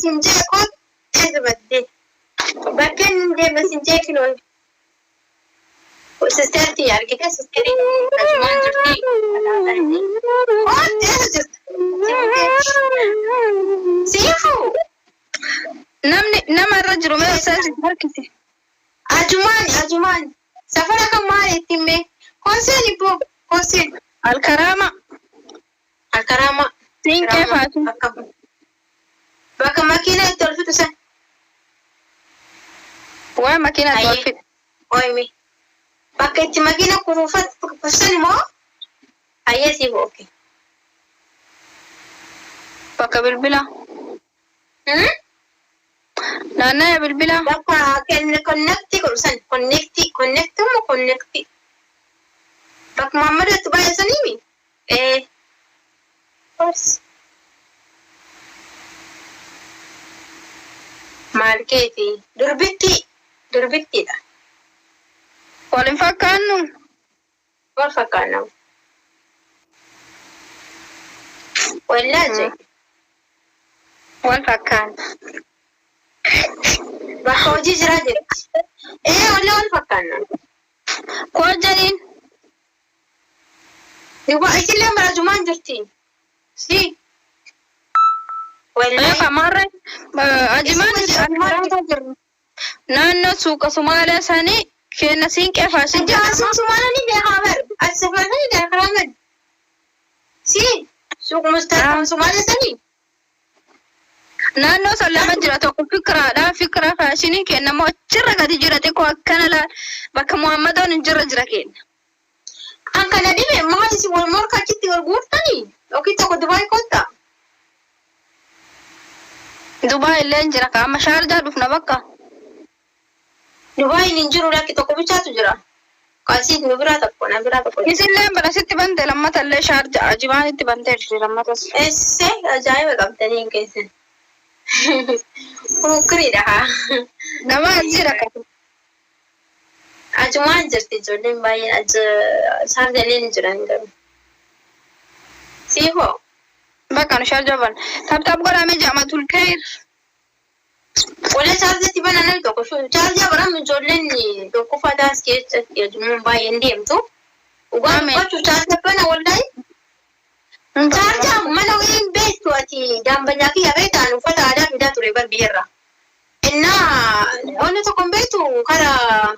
sinjeekoo eezabadde bakkeen deema sinjeekin ol sistertii argite sisterii ajumaan jirti eeza jirti siifu nama irra jiru mee osaasi harkisi ajumaan safara kan maali ittimme konseen ibboo konseen alkaraama siinqee faatu bakka makiina itti ol fitu san waa makiina itti ol fitu oymi bakka itti makiina kufuufatan immoo hayyeesiif ooke bakka bilbila naannaya bilbila bakka konnekti godhusan konnekti bakka Muhammadu itti baay'isaniimi maalkeeti durbittiidha walin fakkaannu wal fakkaannamu wallaaje wal fakkaannu bakka hojii jiraa jirti wallee wal fakkaannamu koo jaliin isillee barajumaan jirti si kamarre ajimaan naannoo suuqa Sumaalee sanii kenna siinqee faashin Sumaalee beekaa bar asfaanii beekaa si suuqa Mustafa Sumaalee sanii naannoo san lama jira tokko fikira faashinii kenna moo achirra gadi jira xiqqoo akkana la bakka Muhammadoon hin jira kenna akkana dhibe maali si wal morka achitti wal guurtanii yookiin tokko Dubaay kotta Dubaay illee jira ka amma Shaarjaa dhufna bakka Dubaay hin jiru lakki tokko bichaatu jira kaasiit nu biraa tokko na biraa tokko isillee bara sitti bante lammata illee Shaarjaa ajibaan itti bantee jirti lammatas esse ajaa'iba qabdanii hin keessan Mukriidha nama jira ka ajumaan jirti ijoolleen baay'een Shaarjaleen jiran garuu siifoo bakka nu Shaarjaa ban tabtaab godhamee jaamatul ka'eer wala Shaarjatti bana namni tokko Shaarjaa baram ijoolleen tokko fataas keessatti ajumaan baay'een deemtu ugaan gochuu Shaarjaa bana wallahi Shaarjaa mana waliin beektu ati daambanyaa kiyya beektaan uffata aadaa fidaa ture bar biyyarra innaa wanni tokko beektu karaa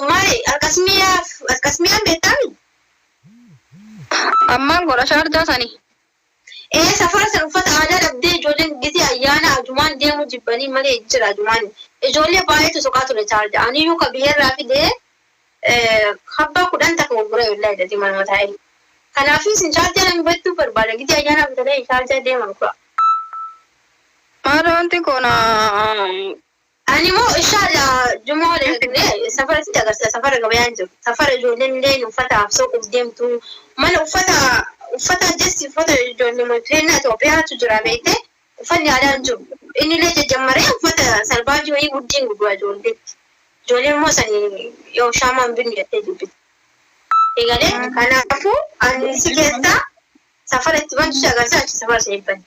maali akkasumiyaan beektaami ammaan godha Shaarjaa sanii safara san uffata aadaa dhabdee ijoolleen gisi ayyaana ajumaan deemu jibbanii malee jira ajumaan ijoollee baay'eetu soqaa ture Shaarjaa aniyyuu ka biyyarraa fidee habbaa 10 takka gurguree wallahi dati mana mataa kanaafuu isin Shaarjaa namni beektuu barbaada gisi ayyaana fidee Shaarjaa deeman kura maal wanti kun ani moo inshallah jumaa leegne safara sitti agarsiisa safara gabayaan jiru safara ijoolleen illee uffataaf soquuf deemtu mana uffata jechi uffata ijoollee mootummaa Itoophiyaatu jira beekte uffanni aadaan jiru inni illee jajjamaree uffata salbaajii wayii guddiin guddaa ijoolleen immoo sanii yoo shaamaan binni jettee jibbiti eegalee kanaafuu ani si keessaa safara itti bantu si agarsiisa achi safara si eebbanni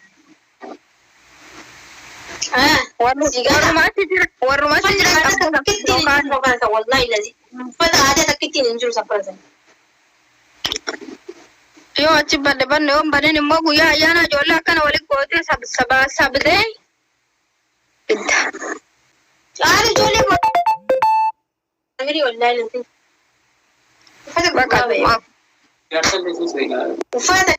warrumaatti jira wallahi lazi uffata aadaa takkittiin hin jiru safara sana yoo achi banne yoon banen immoo guyyaa ayyaana ijoollee akkana waliin gootee sabdee caala ijoollee wallahi lazi uffata